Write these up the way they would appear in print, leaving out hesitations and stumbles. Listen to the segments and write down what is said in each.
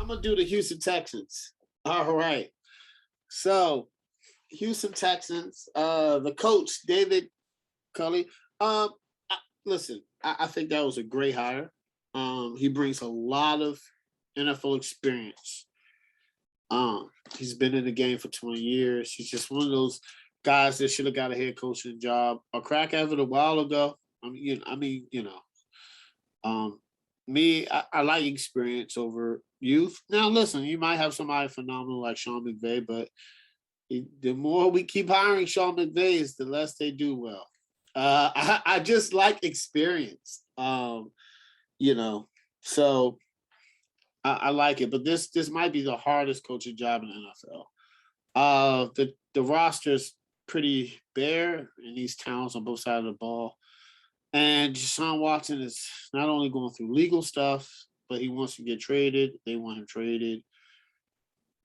I'm gonna do the Houston Texans. All right. So Houston Texans, the coach David Culley. Listen, I think that was a great hire. He brings a lot of NFL experience. He's been in the game for 20 years. He's just one of those guys that should have got a head coaching job, a crack at it a while ago. Um, I like experience over youth. Now, listen, you might have somebody phenomenal like Sean McVay, but the more we keep hiring Sean McVays, the less they do well. I just like experience. You know, so I like it, but this might be the hardest coaching job in the NFL. The roster's pretty bare in these towns on both sides of the ball. And Deshaun Watson is not only going through legal stuff, but he wants to get traded. They want him traded.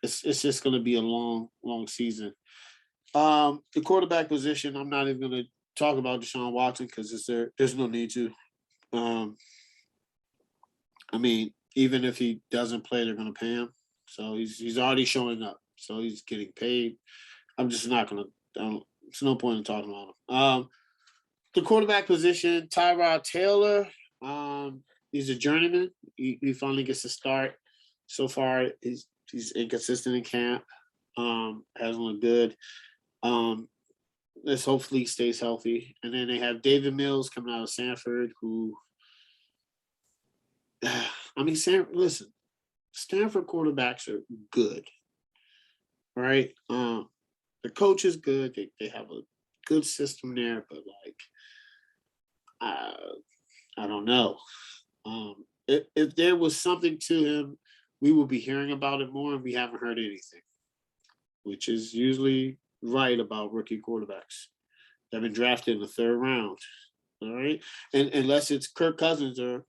It's just going to be a long, long season. The quarterback position, I'm not even going to talk about Deshaun Watson because there's no need to. I mean, even if he doesn't play, they're going to pay him. So he's already showing up. So he's getting paid. I'm just not going to. There's no point in talking about him. The quarterback position, Tyrod Taylor. He's a journeyman. He finally gets to start. So far, he's inconsistent in camp. Hasn't looked good. Let's hopefully he stays healthy. And then they have David Mills coming out of Stanford, who, listen, Stanford quarterbacks are good, right? The coach is good. They have a good system there, but I don't know. If there was something to him, we will be hearing about it more, and we haven't heard anything, which is usually right about rookie quarterbacks that have been drafted in the third round. All right, and unless it's Kirk Cousins or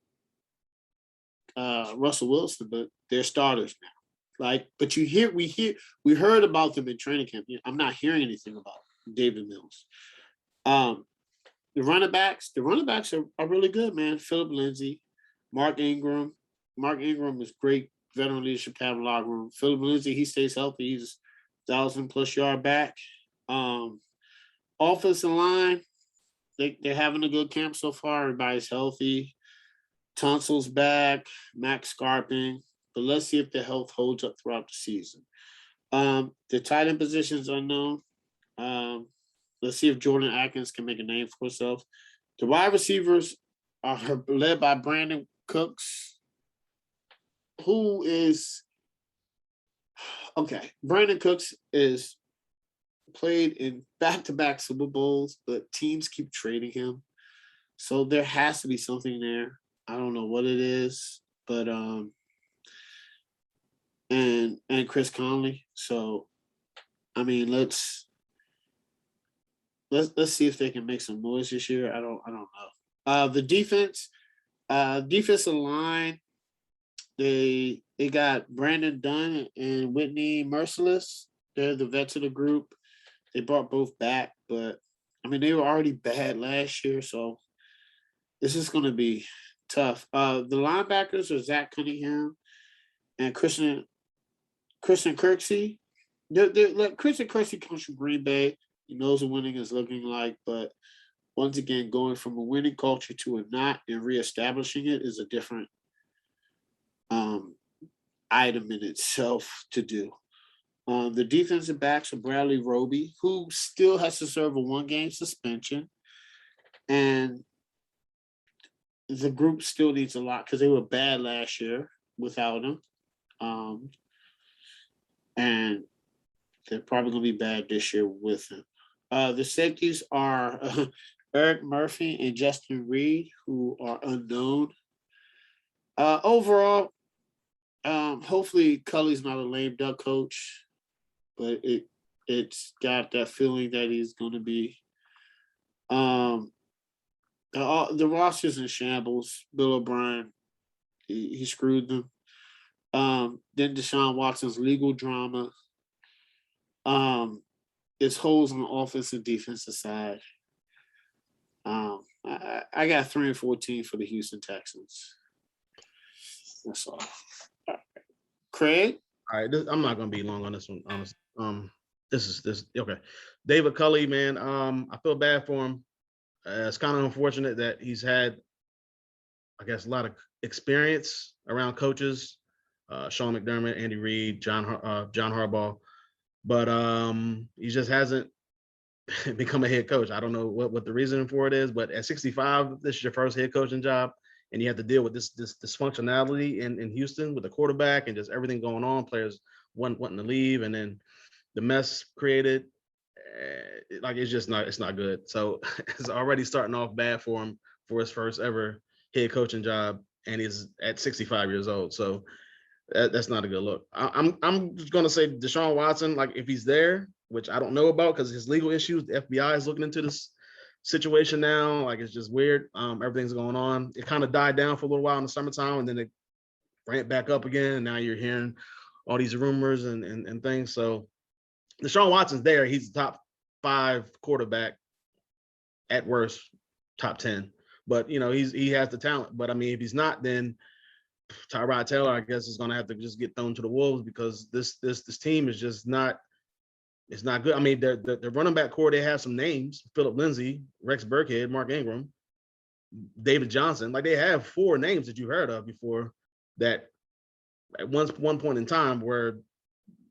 Russell Wilson, but they're starters now. But we heard about them in training camp. I'm not hearing anything about David Mills. The running backs are really good, man. Philip Lindsay, Mark Ingram. Mark Ingram is great veteran leadership to have in the locker room. Philip Lindsay, he stays healthy. He's 1,000+ yard back. Offensive line, they're having a good camp so far. Everybody's healthy. Tunsil's back, Max Scarping. But let's see if the health holds up throughout the season. The tight end position is unknown. Let's see if Jordan Atkins can make a name for himself. The wide receivers are led by Brandon Cooks, who is okay. Brandon Cooks is played in back-to-back Super Bowls, but teams keep trading him. So there has to be something there. I don't know what it is, but and Chris Conley. So I mean, let's see if they can make some noise this year. I don't know. The defensive line, they got Brandon Dunn and Whitney Merciless. They're the vets of the group. They brought both back, but I mean they were already bad last year, so this is going to be tough. The linebackers are Zach Cunningham and Christian Kirksey. Christian Kirksey comes from Green Bay. He knows what winning is looking like, but once again, going from a winning culture to a not and reestablishing it is a different item in itself to do. The defensive backs are Bradley Roby, who still has to serve a 1-game suspension, and the group still needs a lot because they were bad last year without him, and they're probably going to be bad this year with him. The safeties are Eric Murphy and Justin Reed, who are unknown. Overall, hopefully Cully's not a lame duck coach, but it's got that feeling that he's going to be. The roster's in shambles. Bill O'Brien, he screwed them. Then Deshaun Watson's legal drama. It's holes on the offense and defensive side. I got 3-14 for the Houston Texans. That's all. Craig? All right, I'm not going to be long on this one, honestly. This okay. David Culley, man. I feel bad for him. It's kind of unfortunate that he's had, I guess, a lot of experience around coaches, Sean McDermott, Andy Reid, John Harbaugh, but he just hasn't become a head coach. I don't know what the reason for it is, but at 65, this is your first head coaching job, and you have to deal with this dysfunctionality in Houston with the quarterback and just everything going on. Players wanting to leave, and then the mess created. It's not good. So it's already starting off bad for him for his first ever head coaching job, and he's at 65 years old. So that's not a good look. I'm just gonna say Deshaun Watson, like if he's there, which I don't know about because his legal issues, the FBI is looking into this situation now. Like it's just weird. Everything's going on. It kind of died down for a little while in the summertime, and then it ramped back up again. And now you're hearing all these rumors and things. So Deshaun Watson's there. He's the top 5 quarterback, at worst, top 10. But he has the talent. But I mean, if he's not, then Tyrod Taylor, I guess, is going to have to just get thrown to the wolves because this team is just not. It's not good. I mean, the running back core, they have some names: Phillip Lindsay, Rex Burkhead, Mark Ingram, David Johnson. Like they have 4 names that you heard of before that at one point in time were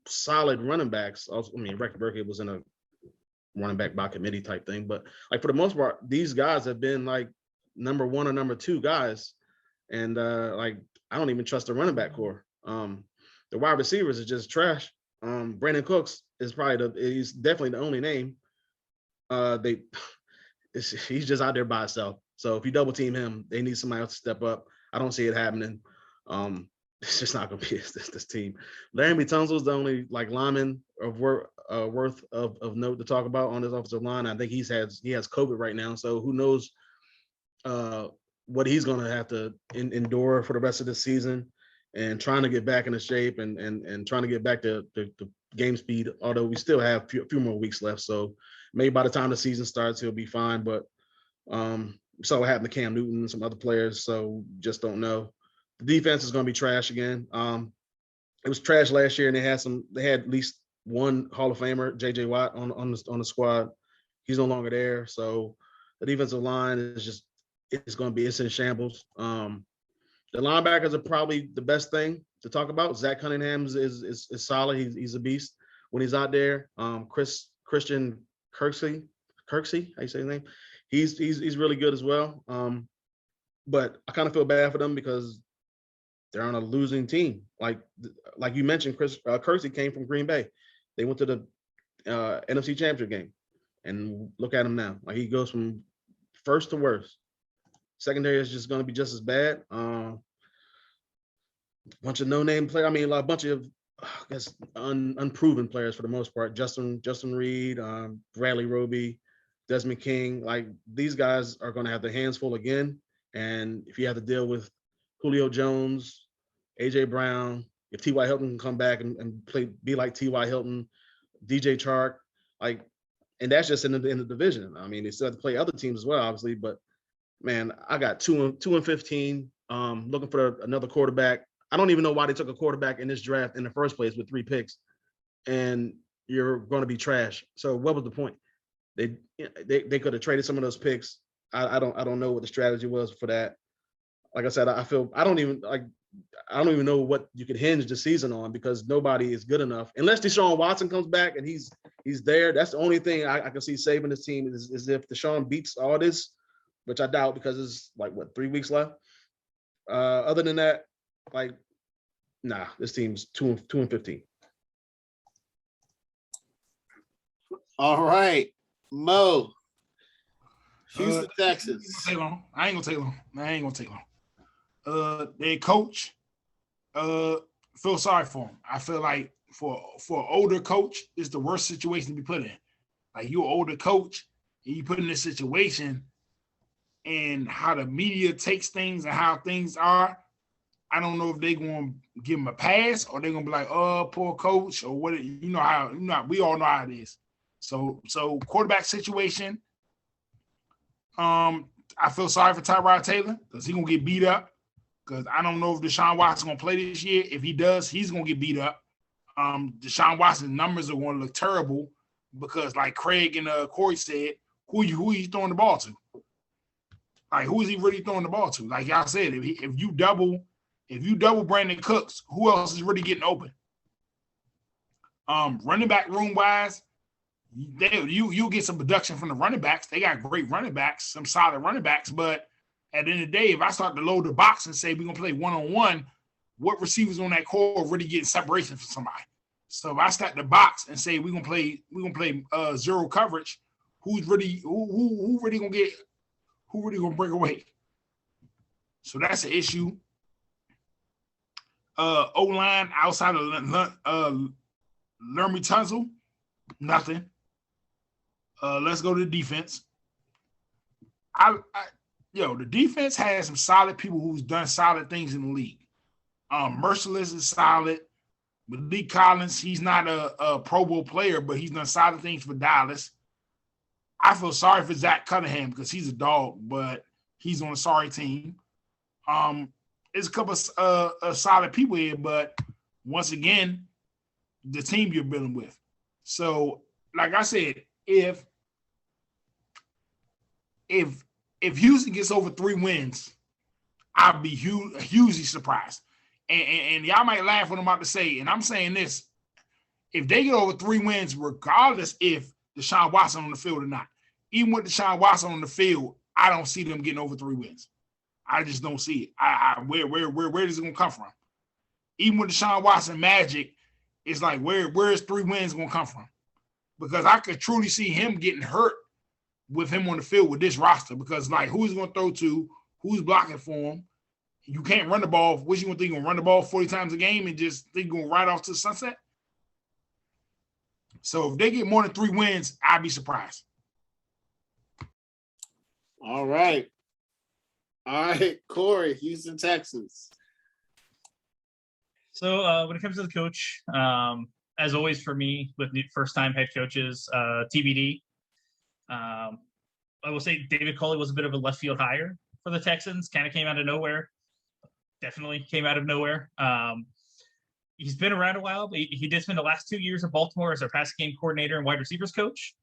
solid running backs. Also, I mean, Rex Burkhead was in a running back by committee type thing, but like for the most part, these guys have been like number 1 or number 2 guys, and like I don't even trust the running back core. The wide receivers is just trash. Brandon Cooks is he's definitely the only name. He's just out there by himself. So if you double team him, they need somebody else to step up. I don't see it happening. It's just not going to be this team. Larry Tunsil's the only like lineman of worth of note to talk about on this offensive line. I think he has COVID right now, so who knows what he's going to have to endure for the rest of the season. And trying to get back into shape and trying to get back to game speed, although we still have a few more weeks left. So maybe by the time the season starts, he'll be fine. But saw what happened to Cam Newton and some other players, so just don't know. The defense is going to be trash again. It was trash last year, and they had at least one Hall of Famer, J.J. Watt, on the squad. He's no longer there. So the defensive line is it's in shambles. The linebackers are probably the best thing to talk about. Zach Cunningham is solid. He's a beast when he's out there. Christian Kirksey, how you say his name? He's really good as well. But I kind of feel bad for them because they're on a losing team. Like you mentioned, Kirksey came from Green Bay. They went to the NFC Championship game, and look at him now. Like he goes from first to worst. Secondary is just going to be just as bad. Bunch of no-name players. I mean, a bunch of, I guess, unproven players for the most part. Justin Reed, Bradley Roby, Desmond King. Like these guys are going to have their hands full again. And if you have to deal with Julio Jones, AJ Brown, if T.Y. Hilton can come back and be like T.Y. Hilton, DJ Chark, like, and that's just in the division. I mean, they still have to play other teams as well, obviously, but man, I got 2-15. Looking for another quarterback. I don't even know why they took a quarterback in this draft in the first place with 3 picks, and you're going to be trash. So what was the point? They could have traded some of those picks. I don't know what the strategy was for that. Like I said, I don't even know what you could hinge the season on because nobody is good enough unless Deshaun Watson comes back and he's there. That's the only thing I can see saving this team is if Deshaun beats all this, which I doubt because it's like 3 weeks left. Other than that, like, nah, this team's 2-15. All right, Mo. Houston Texans. I ain't gonna take long. Their coach, feel sorry for him. I feel like for an older coach, it's the worst situation to be put in. Like you're an older coach and you put in this situation and how the media takes things and how things are. I don't know if they're going to give him a pass or they're going to be like, oh, poor coach, or what, we all know how it is. So quarterback situation, I feel sorry for Tyrod Taylor because he's going to get beat up because I don't know if Deshaun Watson going to play this year. If he does, he's going to get beat up. Deshaun Watson's numbers are going to look terrible because, like Craig and Corey said, who he throwing the ball to? Like, who is he really throwing the ball to? Like y'all said, if you double Brandon Cooks, who else is really getting open? Running back room wise, you'll get some production from the running backs. They got great running backs, some solid running backs. But at the end of the day, if I start to load the box and say we're gonna play one-on-one, what receivers on that core really getting separation from somebody? So if I start the box and say we're gonna play zero coverage, who really gonna break away? So that's an issue. O-line outside of Lermy Tunzel, nothing. Let's go to the defense. The defense has some solid people who's done solid things in the league. Merciless is solid. Malik Collins, he's not a Pro Bowl player, but he's done solid things for Dallas. I feel sorry for Zach Cunningham because he's a dog, but he's on a sorry team. There's a couple of solid people here, but once again, the team you're dealing with. So, like I said, if Houston gets over 3 wins, I'll be hugely surprised. And y'all might laugh what I'm about to say, and I'm saying this: if they get over 3 wins, regardless if Deshaun Watson on the field or not, even with Deshaun Watson on the field, I don't see them getting over 3 wins. I just don't see it. Where is it gonna come from? Even with Deshaun Watson magic, it's like where is 3 wins gonna come from? Because I could truly see him getting hurt with him on the field with this roster. Because like who's gonna throw to, who's blocking for him? You can't run the ball. What you gonna think? You're gonna run the ball 40 times a game and just think you're gonna ride off to the sunset? So if they get more than 3 wins, I'd be surprised. All right, Corey, Houston Texans. So when it comes to the coach, as always for me with first-time head coaches, TBD. I will say David Culley was a bit of a left field hire for the Texans. Kind of came out of nowhere. Definitely came out of nowhere. He's been around a while, but he did spend the last 2 years of Baltimore as their passing game coordinator and wide receivers coach.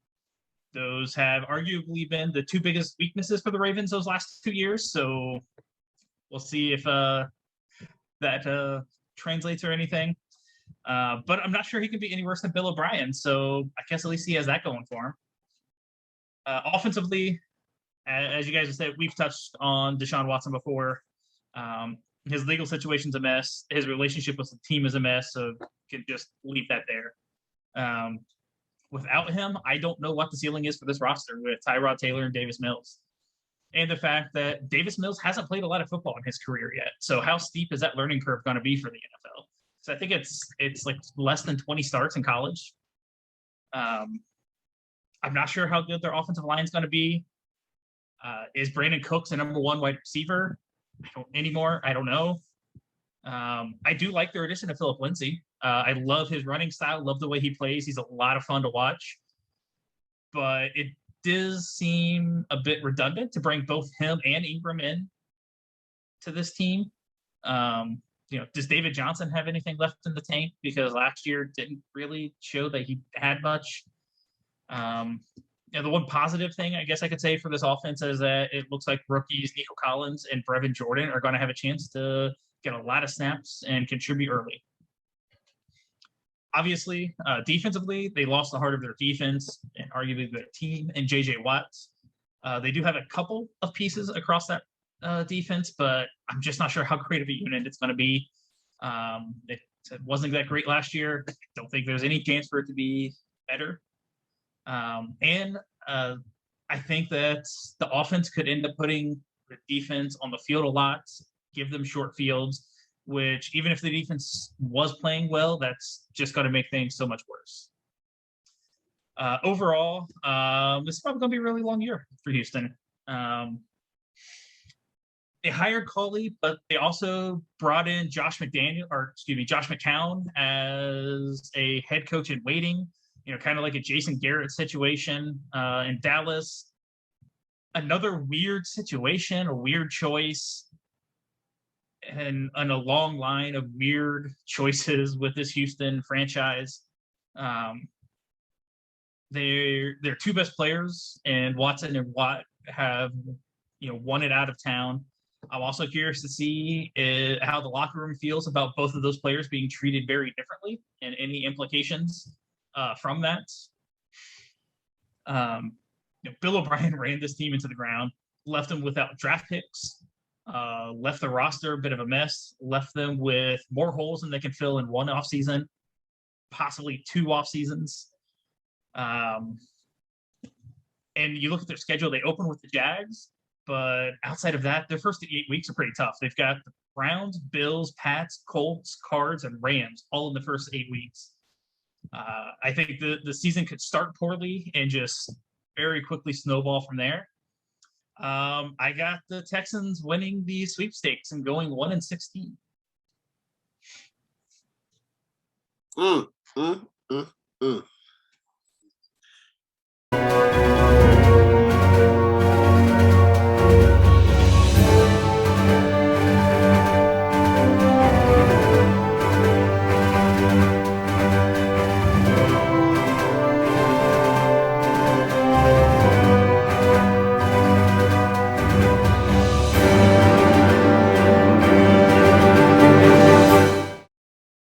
Those have arguably been the 2 biggest weaknesses for the Ravens those last 2 years. So we'll see if that translates or anything. But I'm not sure he can be any worse than Bill O'Brien. So I guess at least he has that going for him. Offensively, as you guys have said, we've touched on Deshaun Watson before. His legal situation's a mess. His relationship with the team is a mess. So can just leave that there. Without him, I don't know what the ceiling is for this roster with Tyrod Taylor and Davis Mills. And the fact that Davis Mills hasn't played a lot of football in his career yet. So how steep is that learning curve going to be for the NFL? So I think it's like less than 20 starts in college. I'm not sure how good their offensive line is going to be. Is Brandon Cooks a number 1 wide receiver? I don't know. I do like their addition to Phillip Lindsay. I love his running style, love the way he plays. He's a lot of fun to watch. But it does seem a bit redundant to bring both him and Ingram in to this team. Does David Johnson have anything left in the tank? Because last year didn't really show that he had much. The one positive thing I guess I could say for this offense is that it looks like rookies Nico Collins and Brevin Jordan are going to have a chance to get a lot of snaps and contribute early. Obviously, defensively, they lost the heart of their defense and arguably their team in J.J. Watt. They do have a couple of pieces across that defense, but I'm just not sure how great of a unit it's going to be. It wasn't that great last year. I don't think there's any chance for it to be better. And I think that the offense could end up putting the defense on the field a lot, give them short fields, which even if the defense was playing well, that's just going to make things so much worse. Overall, this is probably going to be a really long year for Houston. They hired Culley, but they also brought in Josh McCown as a head coach in waiting. Kind of like a Jason Garrett situation in Dallas. Another weird situation, a weird choice. and a long line of weird choices with this Houston franchise. Their two best players, and Watson and Watt, have won it out of town. I'm also curious to see how the locker room feels about both of those players being treated very differently and any implications from that. Bill O'Brien ran this team into the ground, left them without draft picks, left the roster a bit of a mess, left them with more holes than they can fill in one offseason, possibly two off seasons. And you look at their schedule, they open with the Jags, but outside of that, their first 8 weeks are pretty tough. They've got the Browns, Bills, Pats, Colts, Cards, and Rams all in the first 8 weeks. I think the season could start poorly and just very quickly snowball from there. I got the Texans winning the sweepstakes and going 1-16. Mm.